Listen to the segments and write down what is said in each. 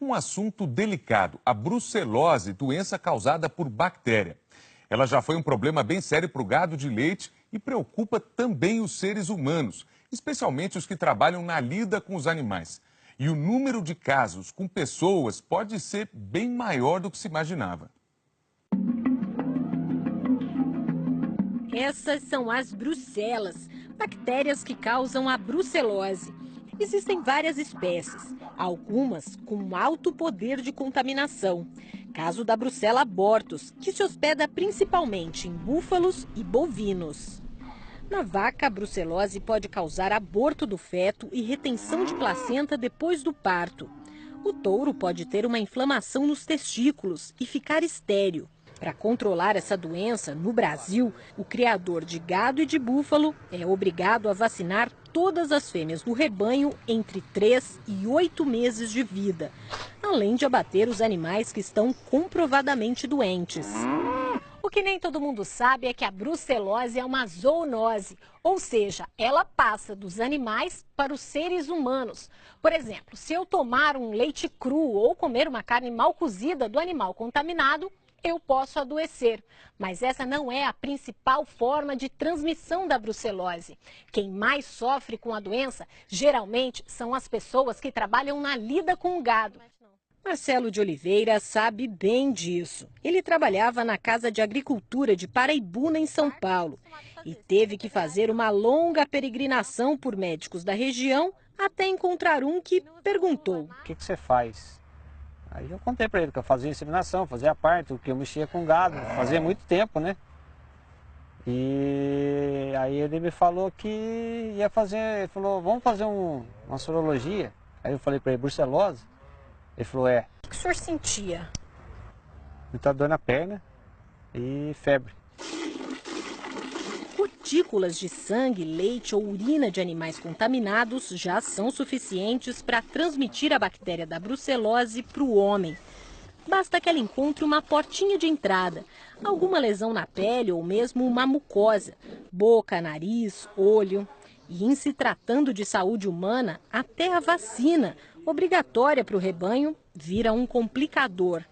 um assunto delicado, a brucelose, doença causada por bactéria. Ela já foi um problema bem sério para o gado de leite e preocupa também os seres humanos, especialmente os que trabalham na lida com os animais. E o número de casos com pessoas pode ser bem maior do que se imaginava. Essas são as brucelas, bactérias que causam a brucelose. Existem várias espécies, algumas com alto poder de contaminação. Caso da Brucella abortus, que se hospeda principalmente em búfalos e bovinos. Na vaca, a brucelose pode causar aborto do feto e retenção de placenta depois do parto. O touro pode ter uma inflamação nos testículos e ficar estéril. Para controlar essa doença, no Brasil, o criador de gado e de búfalo é obrigado a vacinar todas as fêmeas do rebanho entre 3 e 8 meses de vida, além de abater os animais que estão comprovadamente doentes. O que nem todo mundo sabe é que a brucelose é uma zoonose, ou seja, ela passa dos animais para os seres humanos. Por exemplo, se eu tomar um leite cru ou comer uma carne mal cozida do animal contaminado, eu posso adoecer, mas essa não é a principal forma de transmissão da brucelose. Quem mais sofre com a doença, geralmente, são as pessoas que trabalham na lida com o gado. Marcelo de Oliveira sabe bem disso. Ele trabalhava na Casa de Agricultura de Paraibuna, em São Paulo, e teve que fazer uma longa peregrinação por médicos da região até encontrar um que perguntou: o que você faz? Aí eu contei para ele que eu fazia inseminação, fazia parto, que eu mexia com gado, fazia muito tempo, né? E aí ele me falou que ia fazer, ele falou, vamos fazer uma sorologia. Aí eu falei para ele, brucelose? Ele falou, é. O que o senhor sentia? Muita dor na perna e febre. Gotículas de sangue, leite ou urina de animais contaminados já são suficientes para transmitir a bactéria da brucelose para o homem. Basta que ela encontre uma portinha de entrada, alguma lesão na pele ou mesmo uma mucosa, boca, nariz, olho. E em se tratando de saúde humana, até a vacina, obrigatória para o rebanho, vira um complicador.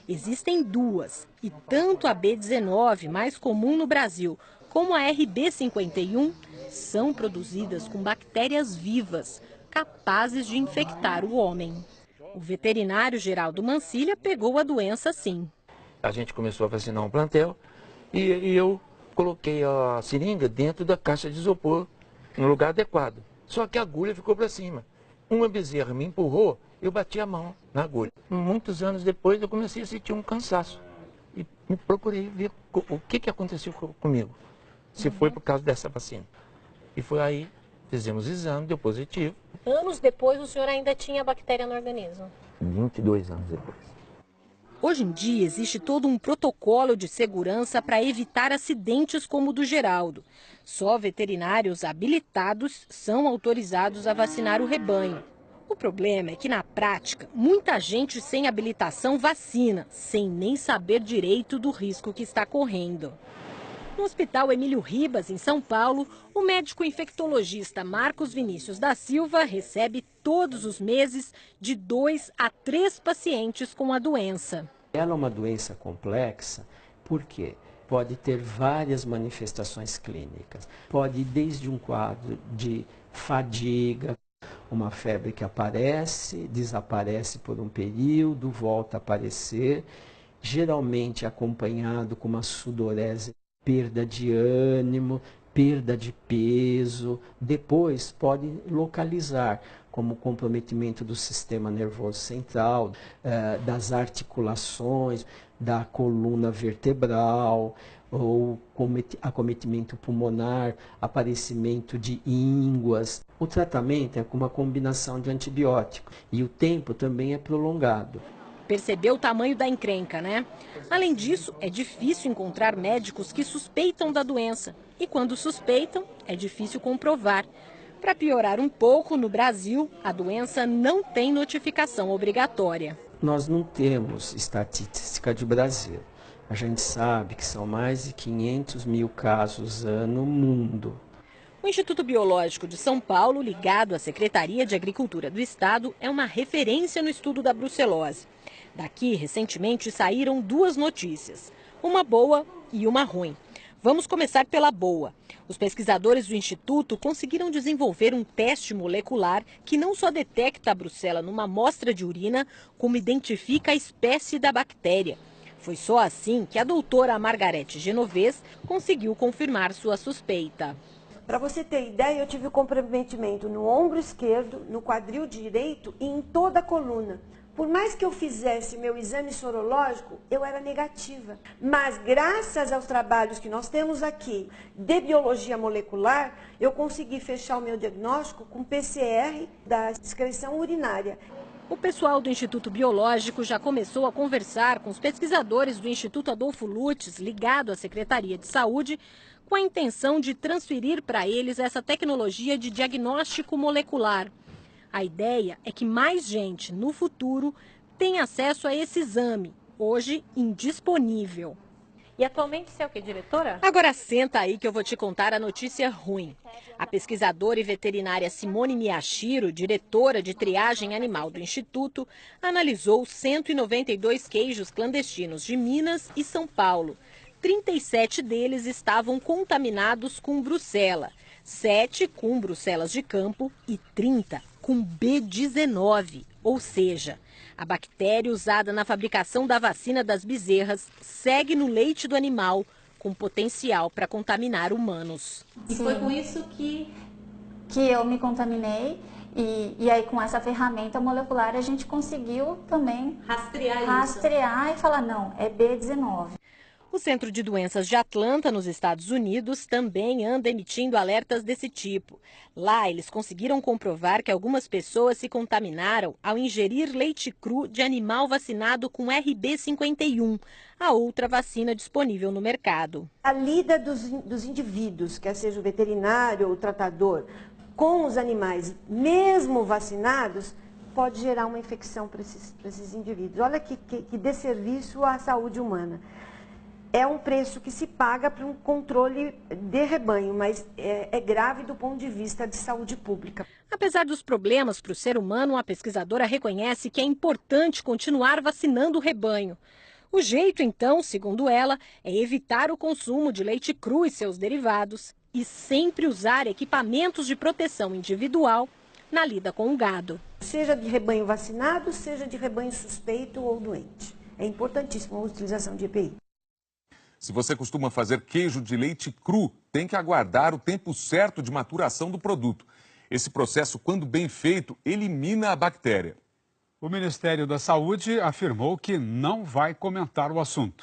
Existem duas, e tanto a B19, mais comum no Brasil, como a RB51, são produzidas com bactérias vivas, capazes de infectar o homem. O veterinário Geraldo Mancilha pegou a doença sim. A gente começou a vacinar um plantel e eu coloquei a seringa dentro da caixa de isopor, no lugar adequado. Só que a agulha ficou para cima. Uma bezerra me empurrou, eu bati a mão na agulha. Muitos anos depois eu comecei a sentir um cansaço e procurei ver o que aconteceu comigo. Se foi por causa dessa vacina. E foi aí, fizemos o exame, deu positivo. Anos depois, o senhor ainda tinha a bactéria no organismo? 22 anos depois. Hoje em dia, existe todo um protocolo de segurança para evitar acidentes como o do Geraldo. Só veterinários habilitados são autorizados a vacinar o rebanho. O problema é que, na prática, muita gente sem habilitação vacina, sem nem saber direito do risco que está correndo. No Hospital Emílio Ribas, em São Paulo, o médico infectologista Marcos Vinícius da Silva recebe todos os meses de 2 a 3 pacientes com a doença. Ela é uma doença complexa, porque pode ter várias manifestações clínicas. Pode ir desde um quadro de fadiga, uma febre que aparece, desaparece por um período, volta a aparecer, geralmente acompanhado com uma sudorese, perda de ânimo, perda de peso. Depois pode localizar como comprometimento do sistema nervoso central, das articulações, da coluna vertebral, ou acometimento pulmonar, aparecimento de ínguas. O tratamento é com uma combinação de antibiótico e o tempo também é prolongado. Percebeu o tamanho da encrenca, né? Além disso, é difícil encontrar médicos que suspeitam da doença. E quando suspeitam, é difícil comprovar. Para piorar um pouco, no Brasil, a doença não tem notificação obrigatória. Nós não temos estatística de Brasil. A gente sabe que são mais de 500 mil casos ano no mundo. O Instituto Biológico de São Paulo, ligado à Secretaria de Agricultura do Estado, é uma referência no estudo da brucelose. Daqui, recentemente, saíram duas notícias, uma boa e uma ruim. Vamos começar pela boa. Os pesquisadores do Instituto conseguiram desenvolver um teste molecular que não só detecta a brucela numa amostra de urina, como identifica a espécie da bactéria. Foi só assim que a doutora Margarete Genovez conseguiu confirmar sua suspeita. Para você ter ideia, eu tive comprometimento no ombro esquerdo, no quadril direito e em toda a coluna. Por mais que eu fizesse meu exame sorológico, eu era negativa. Mas graças aos trabalhos que nós temos aqui de biologia molecular, eu consegui fechar o meu diagnóstico com PCR da excreção urinária. O pessoal do Instituto Biológico já começou a conversar com os pesquisadores do Instituto Adolfo Lutz, ligado à Secretaria de Saúde, com a intenção de transferir para eles essa tecnologia de diagnóstico molecular. A ideia é que mais gente, no futuro, tenha acesso a esse exame, hoje indisponível. E atualmente você é o quê, diretora? Agora senta aí que eu vou te contar a notícia ruim. A pesquisadora e veterinária Simone Miyashiro, diretora de triagem animal do Instituto, analisou 192 queijos clandestinos de Minas e São Paulo. 37 deles estavam contaminados com brucela, 7 com brucelas de campo e 30 com B19, ou seja, a bactéria usada na fabricação da vacina das bezerras segue no leite do animal com potencial para contaminar humanos. E foi com isso que eu me contaminei e aí com essa ferramenta molecular a gente conseguiu também rastrear e falar, não, é B19. O Centro de Doenças de Atlanta, nos Estados Unidos, também anda emitindo alertas desse tipo. Lá, eles conseguiram comprovar que algumas pessoas se contaminaram ao ingerir leite cru de animal vacinado com RB51, a outra vacina disponível no mercado. A lida dos indivíduos, quer seja o veterinário ou o tratador, com os animais, mesmo vacinados, pode gerar uma infecção para esses indivíduos. Olha que desserviço à saúde humana. É um preço que se paga para um controle de rebanho, mas é grave do ponto de vista de saúde pública. Apesar dos problemas para o ser humano, a pesquisadora reconhece que é importante continuar vacinando o rebanho. O jeito, então, segundo ela, é evitar o consumo de leite cru e seus derivados e sempre usar equipamentos de proteção individual na lida com o gado. Seja de rebanho vacinado, seja de rebanho suspeito ou doente. É importantíssima a utilização de EPI. Se você costuma fazer queijo de leite cru, tem que aguardar o tempo certo de maturação do produto. Esse processo, quando bem feito, elimina a bactéria. O Ministério da Saúde afirmou que não vai comentar o assunto.